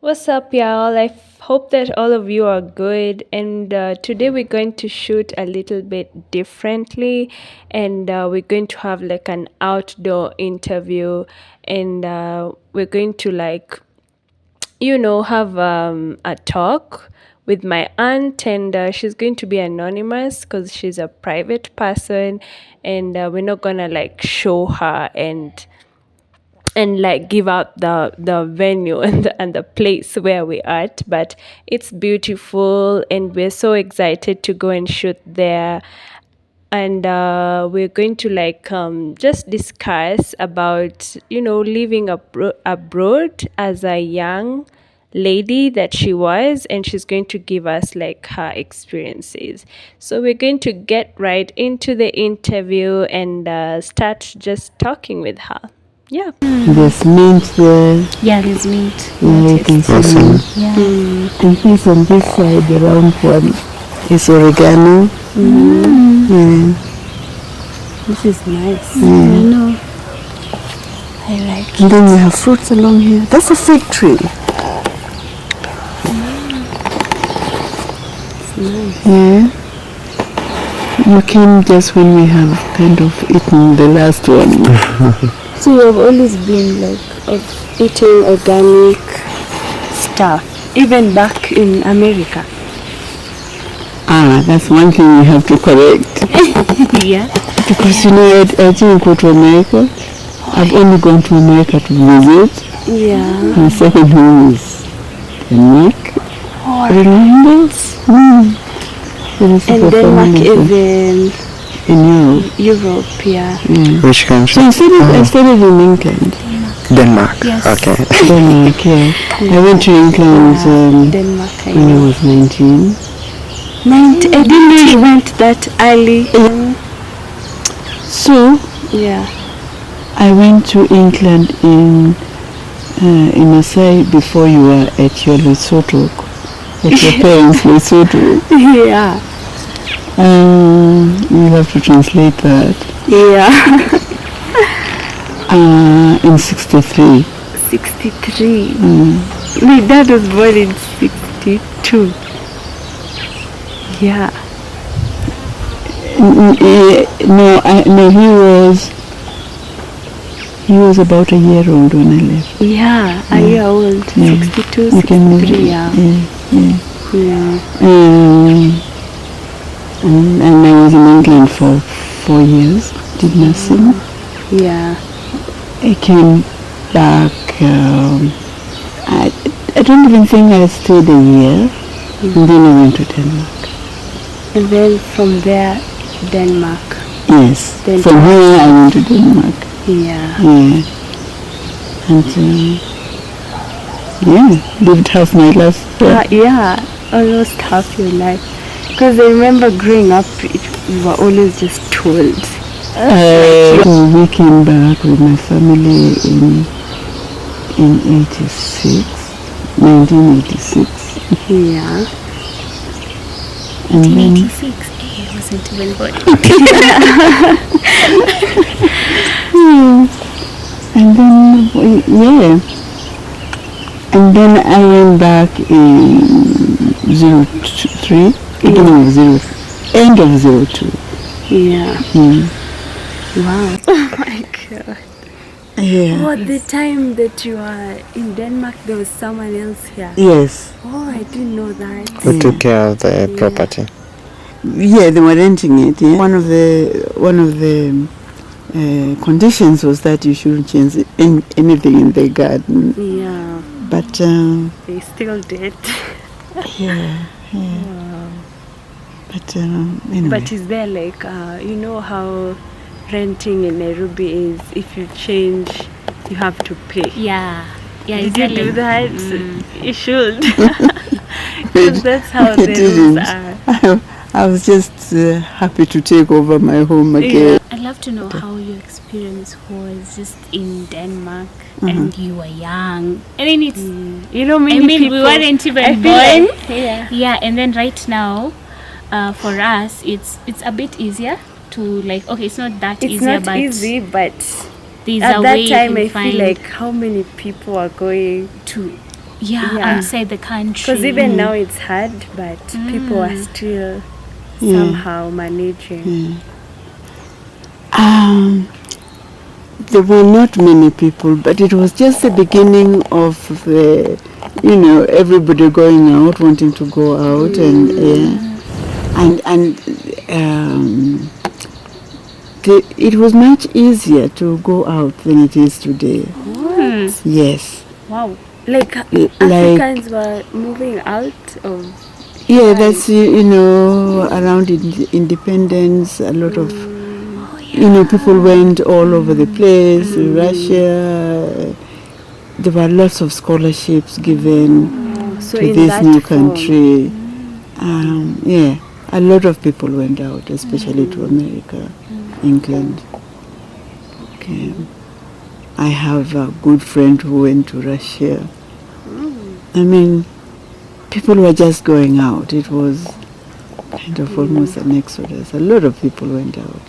What's up, y'all? Hope that all of you are good. And today we're going to shoot a little bit differently, and we're going to have like an outdoor interview, and we're going to have a talk with my aunt, and she's going to be anonymous because she's a private person, and we're not gonna like show her and like give out the venue and the place where we're at, but it's beautiful and we're so excited to go and shoot there. And we're going to just discuss about living abroad as a young lady that she was, and she's going to give us like her experiences. So we're going to get right into the interview and start just talking with her. Yeah. There's mint there. Yeah, there's meat. Yeah, you can see Awesome. mint. Yeah. And this on this side, the round one, is oregano. Yeah. This is nice. Yeah. I know. I like And then we have fruits along here. That's a fig tree. it's nice. Yeah. You came just when we have kind of eaten the last one. So you have always been like of eating organic stuff, even back in America. That's one thing we have to correct. Yeah. Because I didn't go to America. I've only gone to America to visit. Yeah. My second home is Denmark. Remember? And Denmark is in Europe. in Europe, yeah. Which country? So I studied in England. Denmark. Yes. Okay. Denmark, yeah. I went to England Denmark, I when I know. was 19. I didn't know you went that early. So Yeah. I went to England in Masai before you were at your Lesotho, at your parents' Lesotho. Yeah. You have to translate that. Yeah. In 63. 63. My dad was born in 62. Yeah. No, he was about a year old when I left. Yeah, a year old. Yeah. 62, You can 63, yeah. Yeah. And I was in England for 4 years, did nursing. Yeah. I came back, I don't even think I stayed a year, and then I went to Denmark. And then from there, Denmark. Yes, Denmark. from here I went to Denmark. Yeah. Yeah. And lived half my life there. Yeah, almost half your life. Because I remember growing up, we were always just told. So we came back with my family in 1986. Yeah. And then 86. I wasn't even born. And then, and then I went back in 03, beginning of 0, end of 02. Yeah. Wow. Oh my God. Yeah. Oh, the time that you were in Denmark, there was someone else here. Yes. Oh, I didn't know that. Who took care of the property? Yeah, they were renting it. Yeah. One of the conditions was that you shouldn't change anything in the garden. Yeah. But They still did. yeah. Wow. But anyway. But is there like, you know how renting in Nairobi is, if you change, you have to pay. Yeah. Yeah, Did you exactly. do that? You should. Because that's how I the rules didn't. are. I was just happy to take over my home again. Yeah. I'd love to know how your experience was just in Denmark and you were young. I mean, it's, You know, I many mean, people, we weren't even I born. feel like- yeah. Yeah, and then right now, for us, it's a bit easier to like, okay, it's not that It's easier, not but easy, but there's at a that way time you I can feel find like how many people are going to Yeah. outside the country. Because even now it's hard, but people are still somehow managing. There were not many people, but it was just the beginning of the, everybody going out, wanting to go out, it was much easier to go out than it is today. Yes. Wow. Like Africans were moving out of. Yeah, that's around independence, a lot of people went all over the place. Russia, there were lots of scholarships given So to in this that new form. country. A lot of people went out, especially to America, England. Okay. I have a good friend who went to Russia. I mean, people were just going out. It was kind of almost an exodus. A lot of people went out.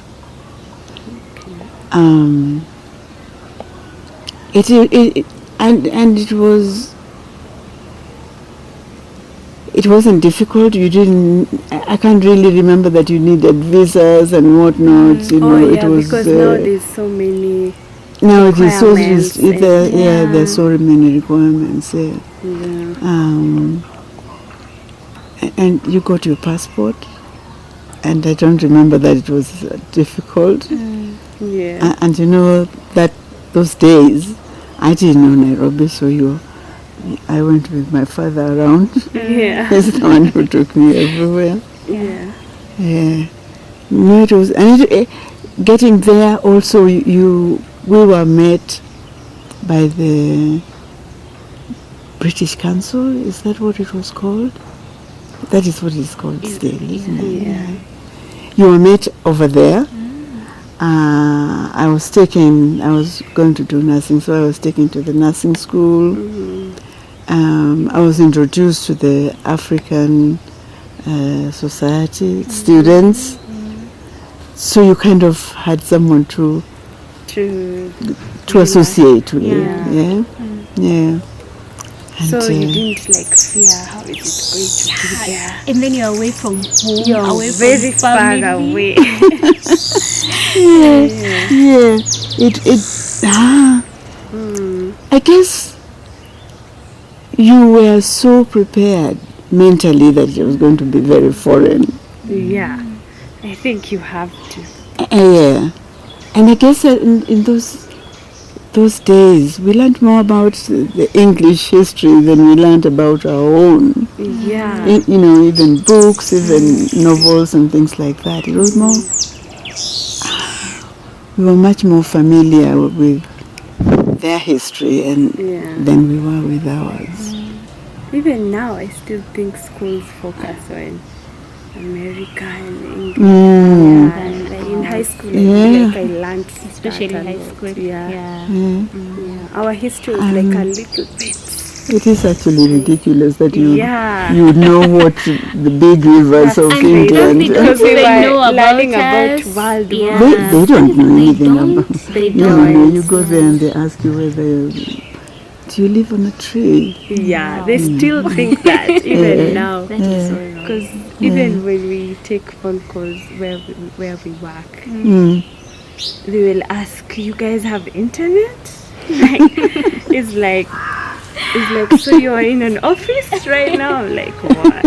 It wasn't difficult. I can't really remember that you needed visas and whatnot. Because now there's so many. Now it is so requirements there's so many requirements. And you got your passport, and I don't remember that it was difficult. Yeah. And that those days, I didn't know Nairobi, so I went with my father around. Yeah. He's the one who took me everywhere. Yeah. Yeah. No, it was, getting there also, we were met by the British Council. Is that what it was called? That is what it's called still, isn't it? Yeah. You were met over there. I was going to do nursing, so I was taken to the nursing school. I was introduced to the African Society students. So you kind of had someone to associate with. Yeah. So And, you didn't fear how is it going to be there? And then you're away from home, You're away very from far family. away. I guess you were so prepared mentally that it was going to be very foreign. Yeah. I think you have to. Yeah. And I guess that in those days, we learned more about the English history than we learned about our own. Yeah. Even books, even novels and things like that. It was more, we were much more familiar with their history than we were with ours. Even now, I still think schools focus on America and English. And in high school, I learned Especially that a high lot. school. Yeah. Our history was like a little bit. It is actually ridiculous that you know what the big rivers of And India they don't Because we even were know about learning about us. world Yeah. war. They don't know anything about. They You don't. you go there and they ask you whether do you live on a tree. Yeah, they still think that even now. That is so wrong. Because even when we take phone calls where we work, they will ask, "You guys have internet?" It's like, so you are in an office right now? Like what?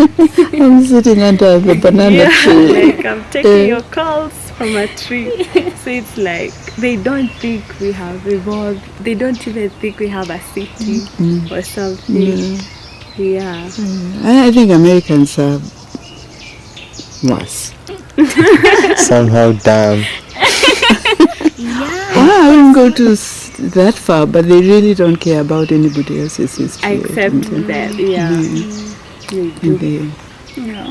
I'm sitting under the banana tree. Like I'm taking your calls from a tree. So it's like they don't think we have evolved. They don't even think we have a city or something. Yeah. I think Americans are worse. Somehow damn. Well, I wouldn't go to that far, but they really don't care about anybody else's history. Except that, they do.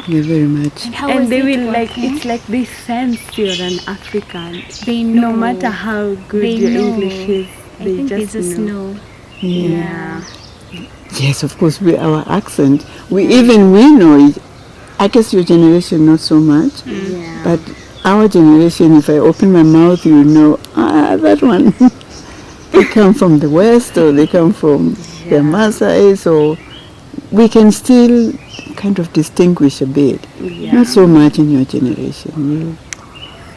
They very much. How And was they it will working? it's like they sense you're an African. They know. No matter how good They your know. English is, I they think just they just know. know. Yeah. Yes, of course, our accent. We know it. I guess your generation not so much, Yeah. but our generation, if I open my mouth, you know, that one. They come from the west, or they come from the Maasais, or we can still kind of distinguish a bit. Yeah. Not so much in your generation.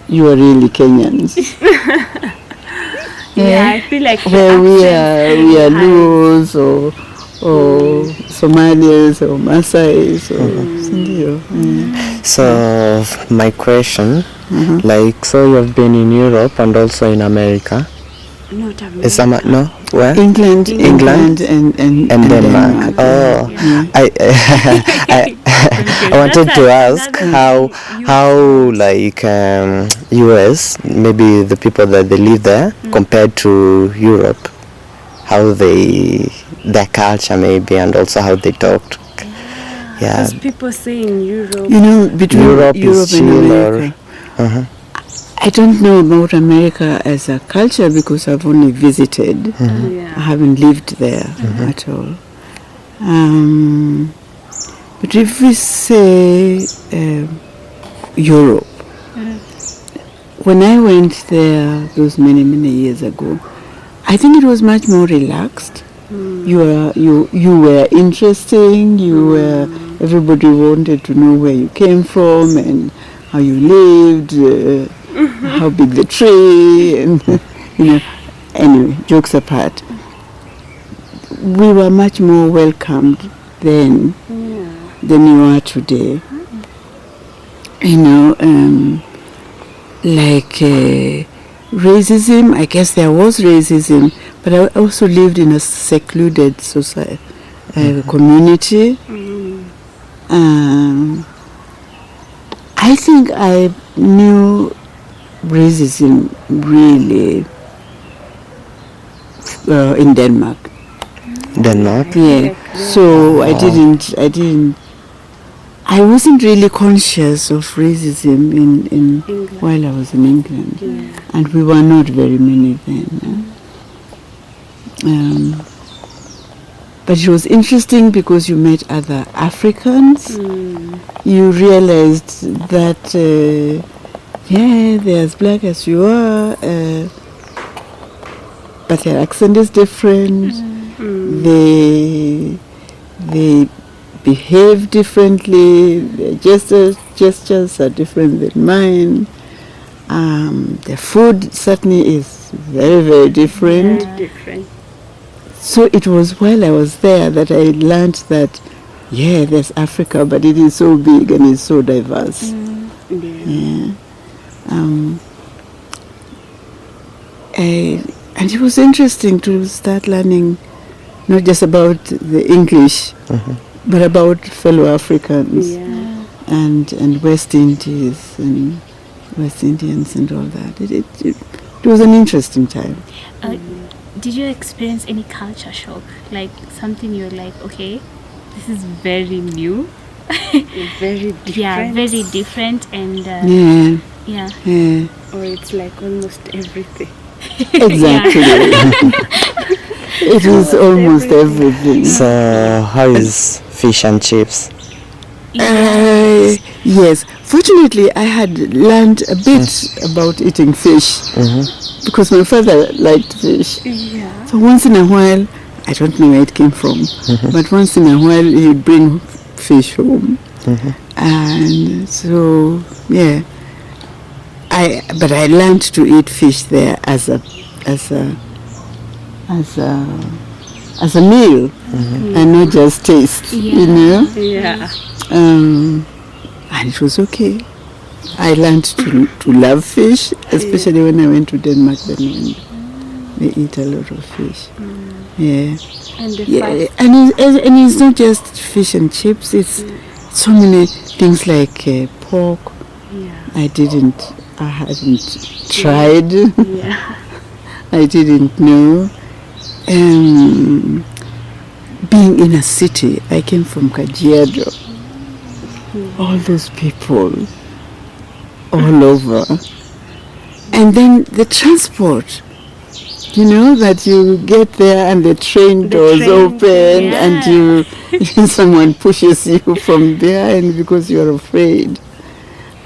You are really Kenyans. Yeah, I feel like the Where we accents are high. Luos or Somalis or Maasais or Sindio. So my question, like, so you've been in Europe and also in America. Not America. Is no? Where? England England and Denmark. Oh, I wanted to ask how like US, maybe the people that they live there compared to Europe, how their culture maybe, and also how they talked. Yeah. Because people say in Europe. You know, between Europe Europe is and chill America. I don't know about America as a culture because I've only visited. I Yeah. haven't lived there at all. But if we say Europe, when I went there those many years ago, I think it was much more relaxed. You were interesting. Everybody wanted to know where you came from and how you lived, how big the tree, and Anyway, jokes apart, we were much more welcomed then than you are today. Racism, I guess there was racism, but I also lived in a secluded society, community. I think I knew racism really in Denmark. Denmark. Yeah. So I wasn't really conscious of racism in while I was in England, and we were not very many then. But it was interesting because you met other Africans. You realized that they're as black as you are, but their accent is different. They behave differently. Their gestures are different than mine. Their food certainly is very, very different. Different. So it was while I was there that I learned that, there's Africa, but it is so big and it's so diverse. And it was interesting to start learning not just about the English, but about fellow Africans and West Indies and West Indians and all that. It was an interesting time. Did you experience any culture shock? Like something you're like, okay, this is very new. Very different. Yeah, very different and Yeah. Or it's like almost everything. Exactly. It is almost everything. So how is fish and chips? Yes. Fortunately, I had learned a bit about eating fish because my father liked fish. Yeah. So once in a while, I don't know where it came from, but once in a while he'd bring fish home. And so, but I learned to eat fish there as a meal and not just taste, Yeah. and it was okay. I learned to love fish, especially when I went to Denmark. Then they eat a lot of fish. And the fast. And it's not just fish and chips. It's so many things like pork. I hadn't tried. I didn't know. Being in a city, I came from Kajiado. All those people all over. And then the transport, that you get there and the train doors open and someone pushes you from behind because you're afraid.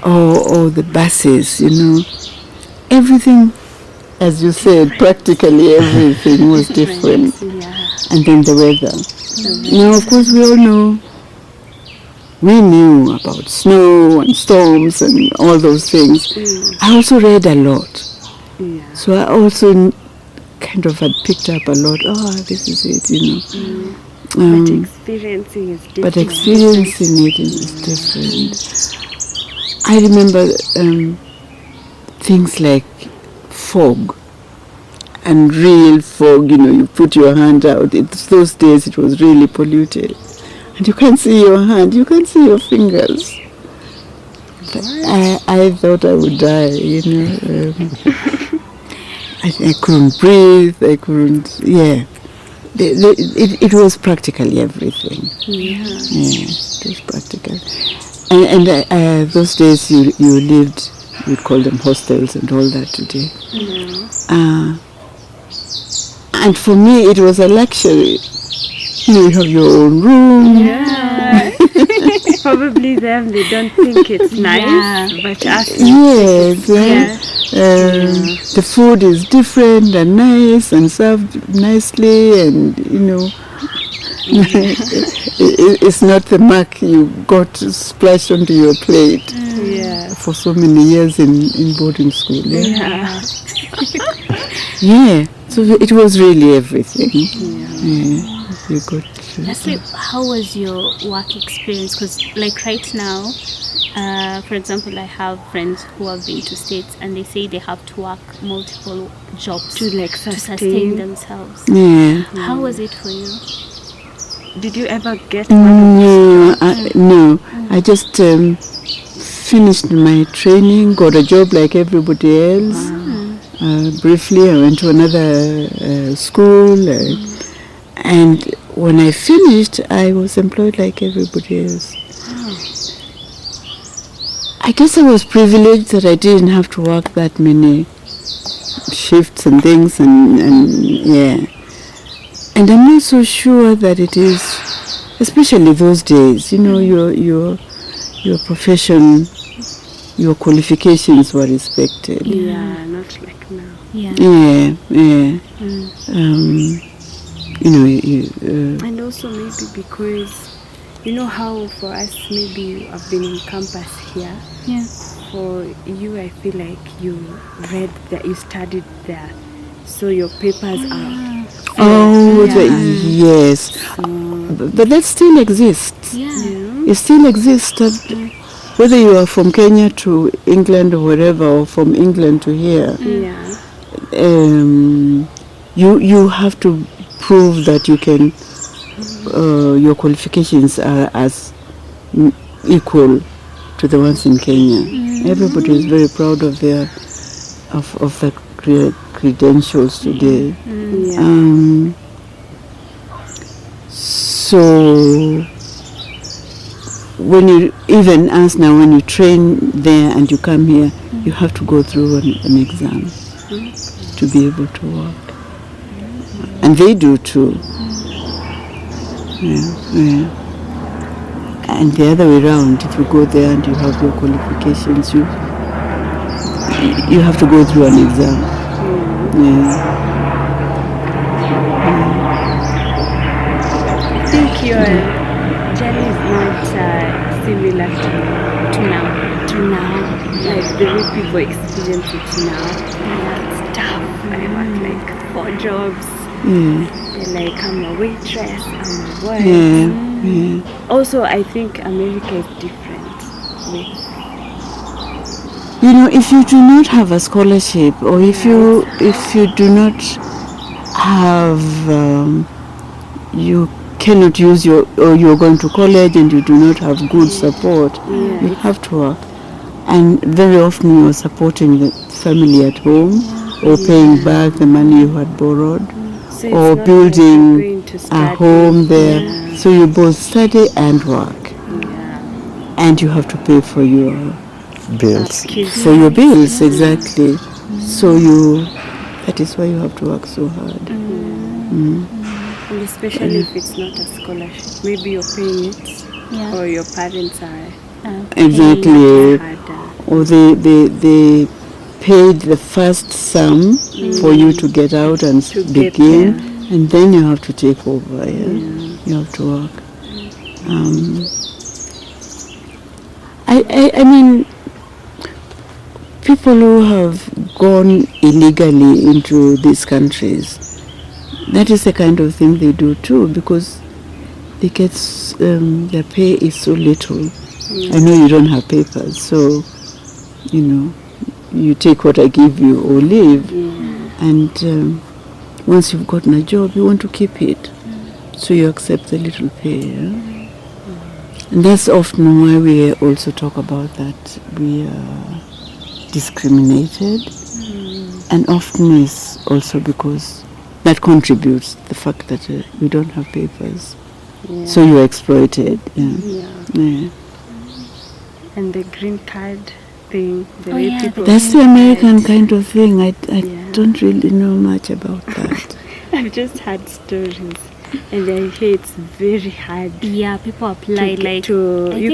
Or the buses, everything, as you said, practically everything was different. And then the weather. Now, of course, we all know, we knew about snow and storms and all those things. I also read a lot. Yeah. So I also kind of had picked up a lot. Oh, this is it, But experiencing is different. But experiencing it is different. I remember things like fog and real fog. You put your hand out. Those days it was really polluted. And you can't see your hand, you can't see your fingers. I thought I would die, I couldn't breathe, I couldn't, It was practically everything. Yeah. It was practical. And those days you lived, you'd call them hostels and all that today. And for me it was a luxury. You have your own room. Yeah. Probably them, they don't think it's nice, but us. Yes, the food is different and nice and served nicely, and it's not the muck you got splashed onto your plate for so many years in boarding school. So it was really everything. You got to. Leslie, how was your work experience? Because like right now, for example, I have friends who have been to States and they say they have to work multiple jobs to sustain themselves. How was it for you? Did you ever get one? No, I just finished my training, got a job like everybody else. Briefly, I went to another school, and when I finished, I was employed like everybody else. I guess I was privileged that I didn't have to work that many shifts and things, and I'm not so sure that it is, especially those days. Your profession, your qualifications were respected. Yeah, not like now. And also maybe because how for us maybe I've been in campus here. Yeah. For you, I feel like you read that, you studied there, so your papers are. Yes. But that still exists. It still exists. Whether you are from Kenya to England or wherever, or from England to here, you have to prove that you can. Your qualifications are as equal to the ones in Kenya. Everybody is very proud of their credentials today. So when you even ask now, when you train there and you come here, you have to go through an exam to be able to work, and they do too. And the other way around, if you go there and you have your qualifications, you have to go through an exam. I think your journey is not similar to now. Like the way people experience it now. It's tough. I work like 4 jobs. Like I'm a waitress, I'm a wife. Also, I think America is different. If you do not have a scholarship, or if you do not have, you cannot use or you're going to college and you do not have good support, you have to work. And very often you're supporting the family at home, or paying back the money you had borrowed. Or building a home there. So you both study and work. And you have to pay for your bills. For your bills, exactly. So that is why you have to work so hard. And especially if it's not a scholarship. Maybe you're paying it, or your parents are exactly. Or they paid the first sum for you to get out and begin, and then you have to take over. You have to work. I mean, people who have gone illegally into these countries, that is the kind of thing they do too, because they get their pay is so little. I know you don't have papers, so you know you take what I give you or leave. And once you've gotten a job, you want to keep it, so you accept the little pay. Yeah? And that's often why we also talk about that we are discriminated, and often is also because that contributes the fact that we don't have papers, so you're exploited. Yeah. And the green card thing, the way people... That's the American kind of thing. I don't really know much about that. I've just had stories, and I hear it's very hard. Yeah, people apply you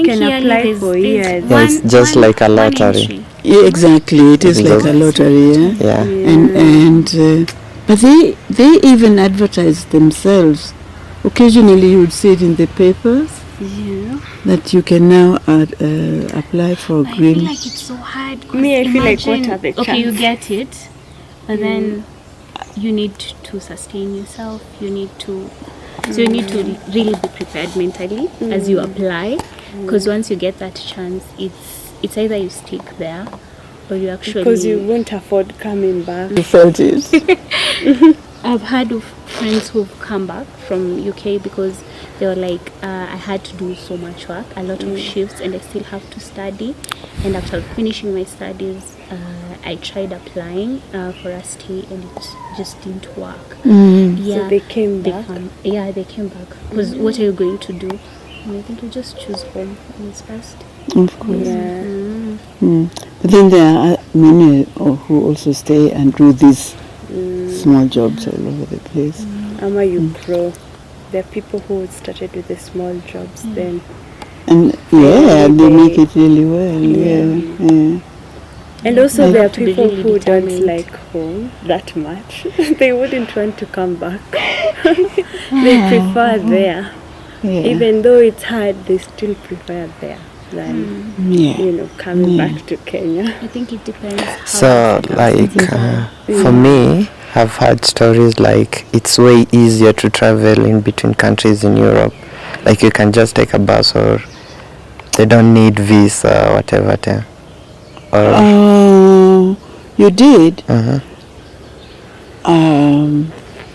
can apply for years. Yeah, it's just like a lottery. Yeah, exactly. It is like a lottery. Yeah. And but they even advertise themselves. Occasionally, you would see it in the papers. Yeah. That you can now apply for I green. feel like it's so hard. Me, I feel like what are the Okay, you chances? get it, but then you need to sustain yourself. You need to, so you need to really be prepared mentally as you apply, because once you get that chance, it's either you stick there or you actually. Because you won't afford coming back. You felt it. I've had of friends who've come back from UK because they were like, I had to do so much work, a lot of shifts, and I still have to study. And after finishing my studies, I tried applying for a stay, and it just didn't work. Yeah, So they came back. They came back. Because what are you going to do? And I think you just choose home, and it's best. Of course. Yeah. But then there are many who also stay and do these small jobs all over the place. Ama you grow. There are people who started with the small jobs then. And they make it really well. Yeah. And also there are have to be people really who don't determined. like home that much. They wouldn't want to come back. They prefer there. Yeah. Even though it's hard, they still prefer there than coming back to Kenya. I think it depends. How So like for me, I've heard stories like it's way easier to travel in between countries in Europe. Like you can just take a bus, or they don't need visa or whatever. Or You did? uh-huh.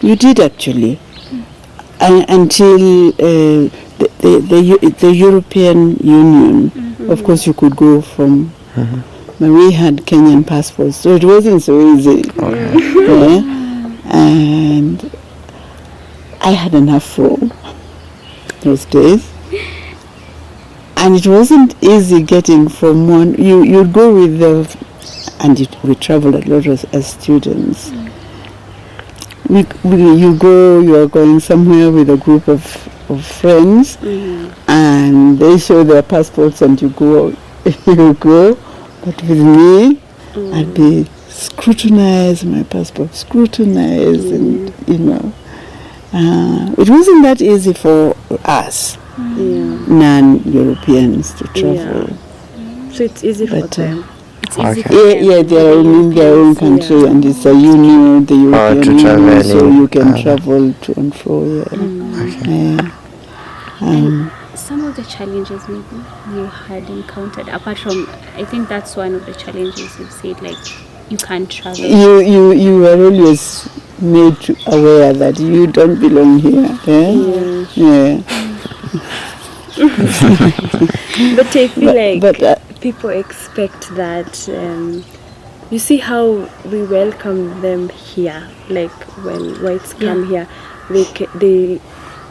You did actually. Until the European Union, of course you could go from, but we had Kenyan passports, so it wasn't so easy. Yeah? And I had enough phone those days. And it wasn't easy getting from one, you'd go with we traveled a lot as students. You are going somewhere with a group of friends, and they show their passports and you go. But with me, I'd be scrutinized, my passport scrutinized, and it wasn't that easy for us non-Europeans to travel. So it's easy for them. It's easy for They are in their own country, and it's a union, the European to Union, travel so in, you can travel to and fro. Some of the challenges maybe you had encountered, apart from, I think that's one of the challenges you've said, like you can't travel. You were always made aware that you don't belong here. But I feel people expect that. You see how we welcome them here, like when whites come here, they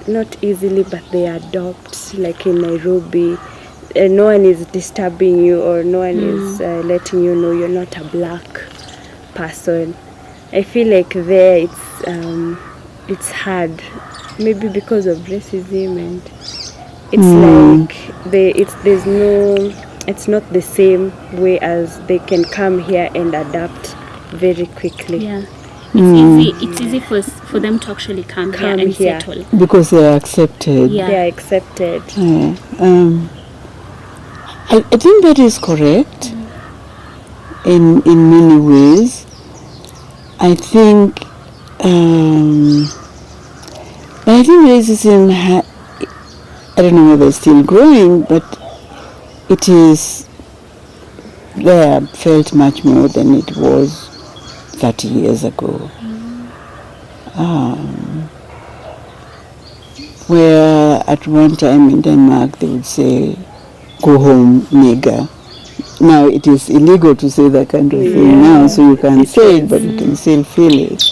not easily, but they adopt. Like in Nairobi, no one is disturbing you, or no one is letting you know you're not a black person. I feel like there it's hard, maybe because of racism, and it's not the same way as they can come here and adapt very quickly. Yeah, it's easy for them to actually come here Come and here. settle. Because they are accepted. Yeah. They are accepted. Yeah. I think that is correct in many ways. I think racism I don't know whether it's still growing, but it is there felt much more than it was 30 years ago. Where at one time in Denmark they would say, "Go home, nigger." Now it is illegal to say that kind of thing now, so you can't say it, but you can still feel it.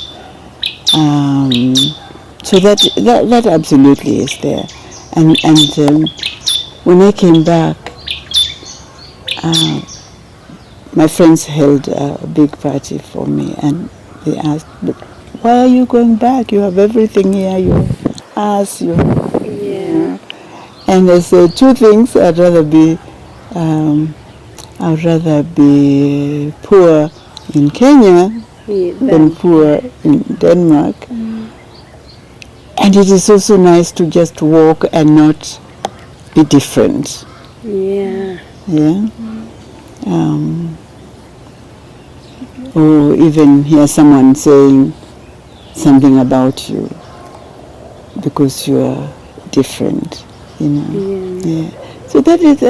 So that absolutely is there. And when I came back, my friends held a big party for me, and they asked, "But why are you going back? You have everything here, your house, your..." Yeah. And I said two things. I'd rather be poor in Kenya than poor in Denmark. And it is also nice to just walk and not be different. Yeah. Yeah. Or even hear someone saying something about you because you are different, you know. Yeah. So that is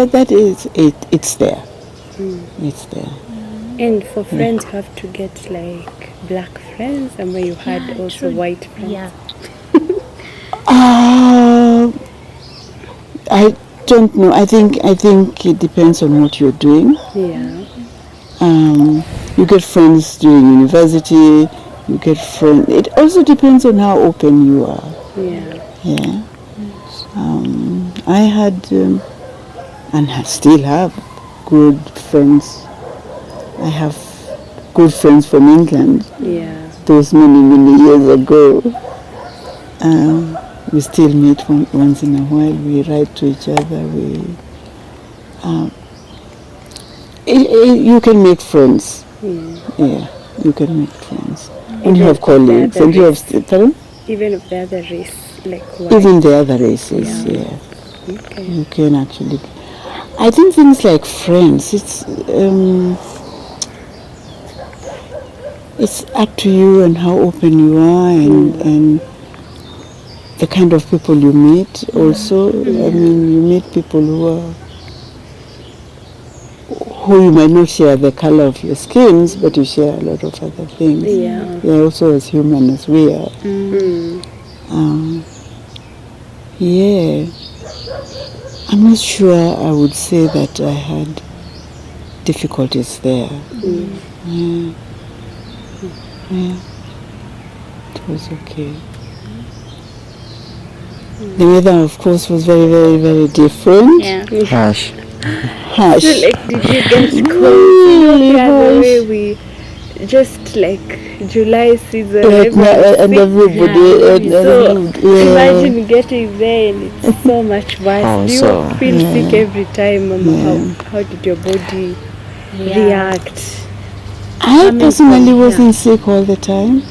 it. It's there. It's there. And for friends, you have to get like black friends, and where you had Yeah, also true. white friends. Yeah. I don't know. I think it depends on what you're doing. Yeah. You get friends during university. You get friends. It also depends on how open you are. Yeah. Yeah. I had and I still have good friends. I have good friends from England. Yeah. Those many years ago. We still meet once in a while. We write to each other. You can make friends. Yeah, you can make friends. And you have colleagues. And you have, pardon? Even of the other race, like white. Even the other races, yeah. Okay. You can actually. I think things like friends, it's up to you and how open you are and the kind of people you meet also. I mean, you meet people who you might not share the color of your skins, but you share a lot of other things. Yeah. They're also as human as we are. Yeah. I'm not sure I would say that I had difficulties there. Yeah. It was okay. The weather, of course, was very, very, very different. Yeah. Harsh. Harsh. So, like, did you get cold? You know, the other way we just like July season. And everybody, So yeah. imagine getting there and it's so much worse. Oh, Do you so, feel sick every time? Yeah. How did your body Yeah. react? I personally wasn't sick all the time.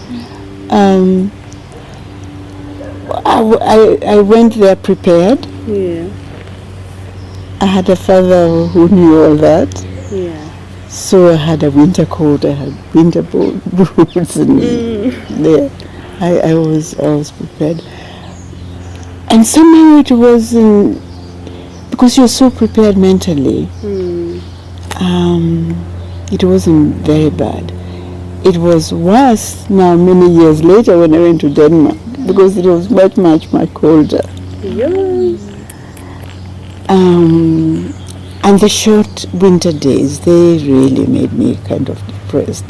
I went there prepared. Yeah. I had a father who knew all that. Yeah. So I had a winter coat, I had winter boots, and there I was prepared. And somehow it wasn't, because you're so prepared mentally, it wasn't very bad. It was worse now many years later when I went to Denmark, because it was much, much, much colder. Yeah. And the short winter days, they really made me kind of depressed.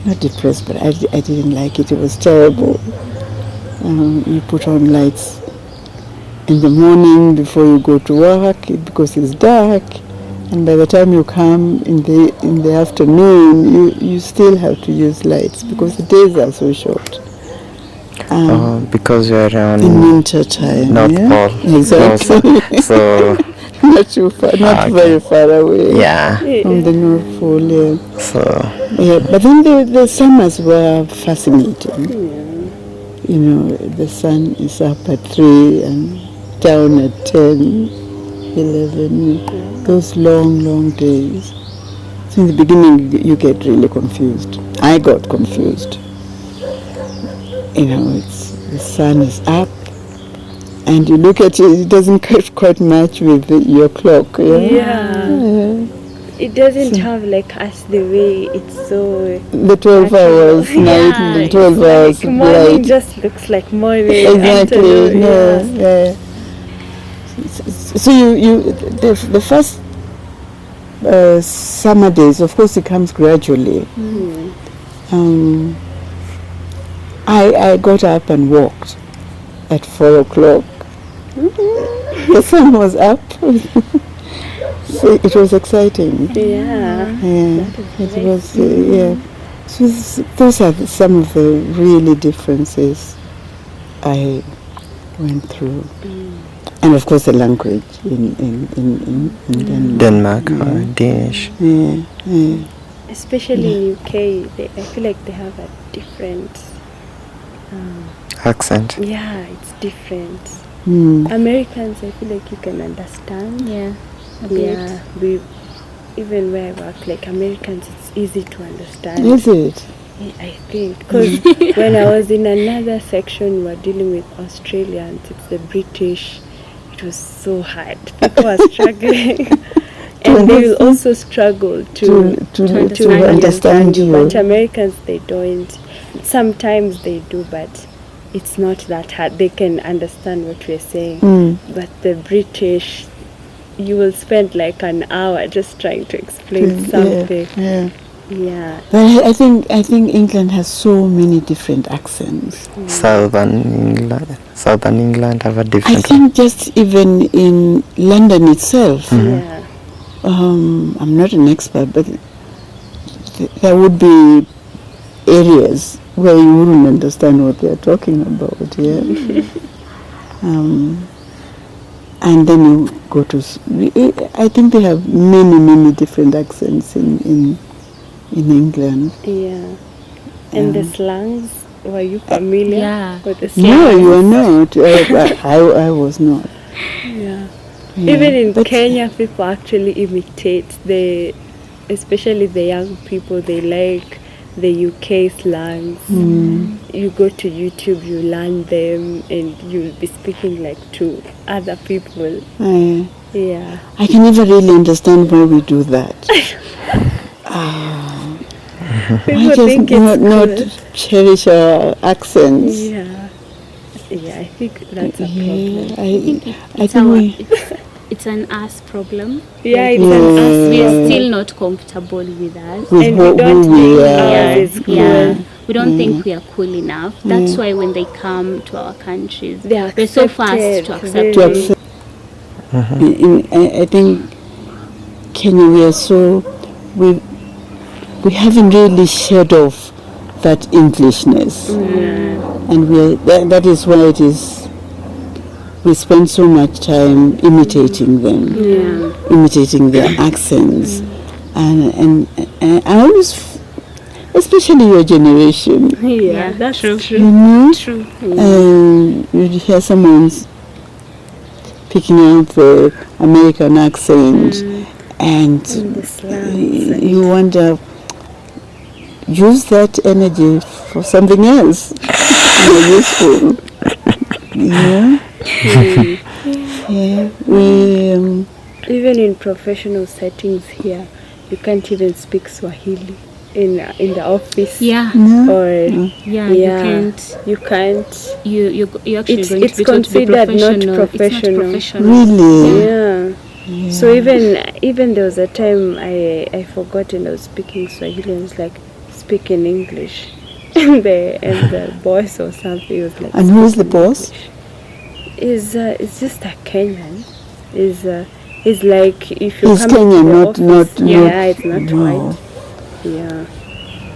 Not depressed, but I didn't like it. It was terrible. You put on lights in the morning before you go to work because it's dark, and by the time you come in the afternoon, you still have to use lights because the days are so short. Because you're around In winter time, North yeah? Pole. Exactly. So, Not too far, not very far away. yeah. From the North Pole, yeah. So, Yeah, but then the summers were fascinating. you know, the sun is up at 3 and down at 10, 11, those long, long days. So in the beginning, you get really confused. I got confused. You know, the sun is up, and you look at it, it doesn't quite match with your clock. Yeah. It doesn't have like us the way it's so... The 12 hours night and the 12 hours like morning light. just looks like morning. Exactly. afternoon, Yeah. So the first summer days, of course, it comes gradually. I got up and walked at 4 o'clock. The sun was up. So it was exciting. Yeah. It was, So those are some of the really differences I went through. And of course the language in Denmark or Danish. Yeah. Especially in UK, I feel like they have a different... Accent. yeah, it's different. Mm. Americans, I feel like you can understand. Yeah. A bit. Yeah, even where I work, like Americans, it's easy to understand. Is it? Yeah, I think, because when I was in another section, we were dealing with Australians, it's the British. It was so hard. People were struggling, and they will also struggle to understand you. But Americans, they don't. Sometimes they do, but it's not that hard. They can understand what we're saying. But the British, you will spend like an hour just trying to explain something. Yeah. But I think England has so many different accents. Southern England have a I different think just even in London itself, Yeah. I'm not an expert, but there would be areas where you wouldn't understand what they're talking about. Yeah. And then you go to... I think they have many different accents in England. Yeah. And the slangs, were you familiar Yeah. with the slangs? No, you are not. I was not. Yeah. Yeah. Even in But- Kenya, people actually imitate especially the young people, they like the UK slangs. You go to YouTube, you learn them, and you'll be speaking like to other people. Yeah. I can never really understand why we do that. People I think just it's not cool. cherish our accents. Yeah. Yeah, I think that's a Yeah, problem. I think It's an us problem. Yeah, Like, it's an us we are problem. still not comfortable with us. with And who we don't we think are. ours is cool. Yeah, we don't think we are cool enough. That's why when they come to our countries, They are we're so fast accepted, to very- accept To them. accept. I think Kenya, we are so we haven't really shed off that Englishness, and that is why it is. We spend so much time imitating them, imitating their accents, and I always, especially your generation, Yeah, that's true. you know, True. you hear someone's picking up the American accent, and The slangs. you wonder, use that energy for something else more useful. Yeah. Yeah. We Even in professional settings here, you can't even speak Swahili in the office. Yeah. Or Yeah, you can't. you're actually It's- going it's to be taught to be considered not professional. It's professional. not professional. really. Yeah. So even there was a time I forgot and I was speaking Swahili and I was like speaking English, and the boss or something was like. And who is the boss? Is it's just a Kenyan. Is like if you He's come to Kenyan, the not- office, not- yeah, not- it's not no. white. Yeah.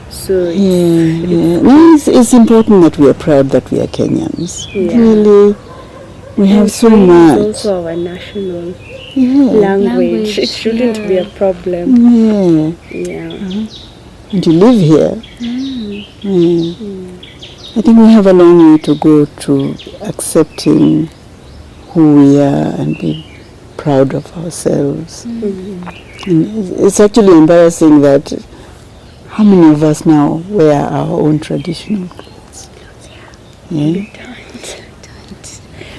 So Yeah. No, it's important that we are proud that we are Kenyans. Yeah. Really, we have and so Swahili much. is also our national Yeah. language. It shouldn't be a problem. Yeah. Yeah. And you live here. Yeah. I think we have a long way to go to accepting who we are and be proud of ourselves. And it's actually embarrassing that how many of us now wear our own traditional clothes. Yeah?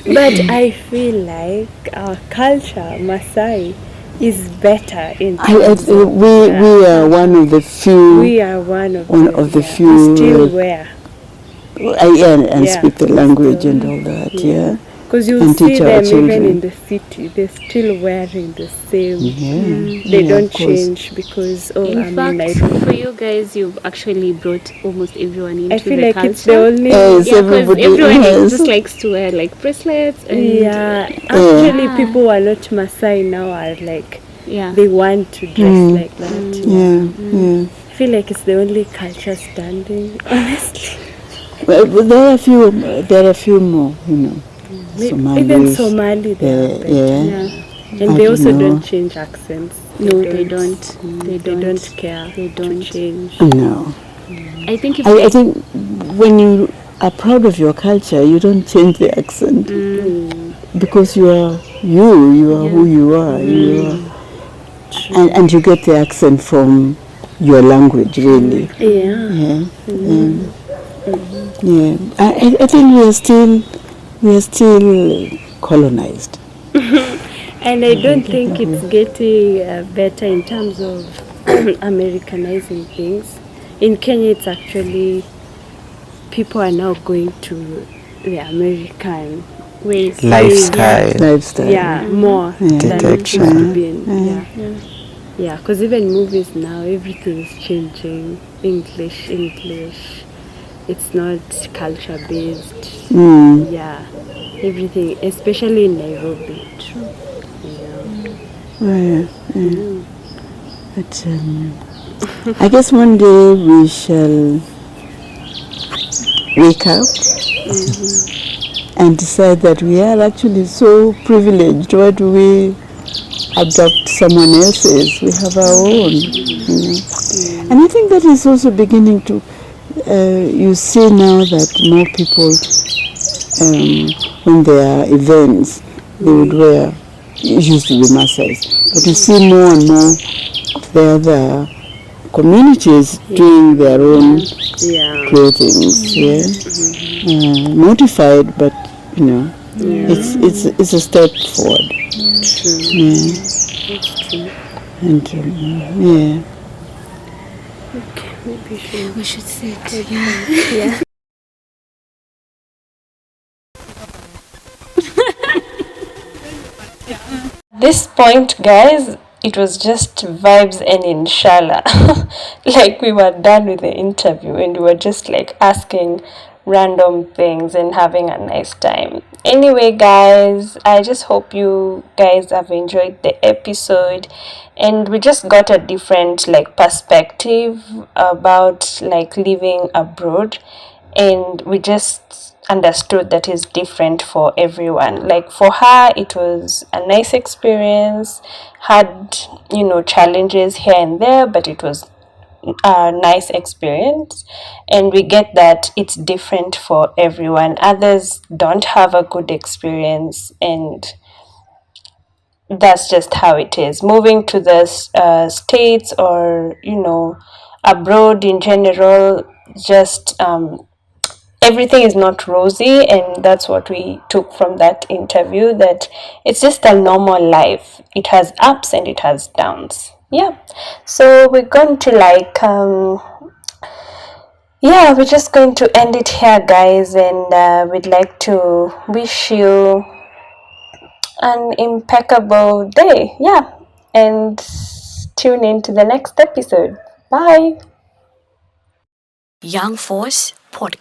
But I feel like our culture, Maasai, is better in terms of we are one of the few. we are one of the yeah, few, we still wear. And Yeah, speak the language still. and all that. Yeah. Because you And see teach our them even children. in the city, they're still wearing the same. Yeah. They Yeah, don't of course. change because In I'm fact, Nairobi. for you guys, you've actually brought almost everyone into I feel the like culture. it's the only. Yes, Yeah, because everybody everyone has. just likes to wear like bracelets and Yeah, actually, Yeah. people who are not Maasai now are like yeah. they want to dress like that. Yeah. Yeah. I feel like it's the only culture standing, honestly. But there are a few more, you know. Even Somalis. Somali, they are better. Yeah. And they I also know. don't change accents. No, they don't. They They don't. don't care They to don't. change. No. I think if I think when you are proud of your culture, you don't change the accent because you are who you are. You are, and you get the accent from your language, really. Yeah. Yeah. I think we are still colonized. And I don't think it's getting better in terms of Americanizing things. In Kenya, it's actually people are now going to the American ways. Lifestyle. Lifestyle. Yeah, more Yeah. than it used Detection. to be. Yeah, because even movies now, everything is changing. English. It's not culture based. Yeah, everything, especially in Nairobi. True. Yeah. But I guess one day we shall wake up and decide that we are actually so privileged. Why do we adopt someone else's? We have our own. And I think that is also beginning to, you see now that more people, when there are events, they would wear, it used to be Maasais, but you see more and more of the other communities doing their own clothing, modified, but you know, it's a step forward. And We should sit. This point, guys, it was just vibes and inshallah. Like we were done with the interview and we were just like asking random things and having a nice time. Anyway, guys, I just hope you guys have enjoyed the episode and we just got a different like perspective about like living abroad, and we just understood that is different for everyone. Like for her it was a nice experience, had challenges here and there, but it was a nice experience, and we get that it's different for everyone. Others don't have a good experience, and that's just how it is. Moving to the states or abroad in general, just everything is not rosy, and that's what we took from that interview, that it's just a normal life. It has ups and it has downs. Yeah, so we're going to we're just going to end it here, guys, and we'd like to wish you an impeccable day. Yeah, and tune in to the next episode. Bye. Young Force Podcast.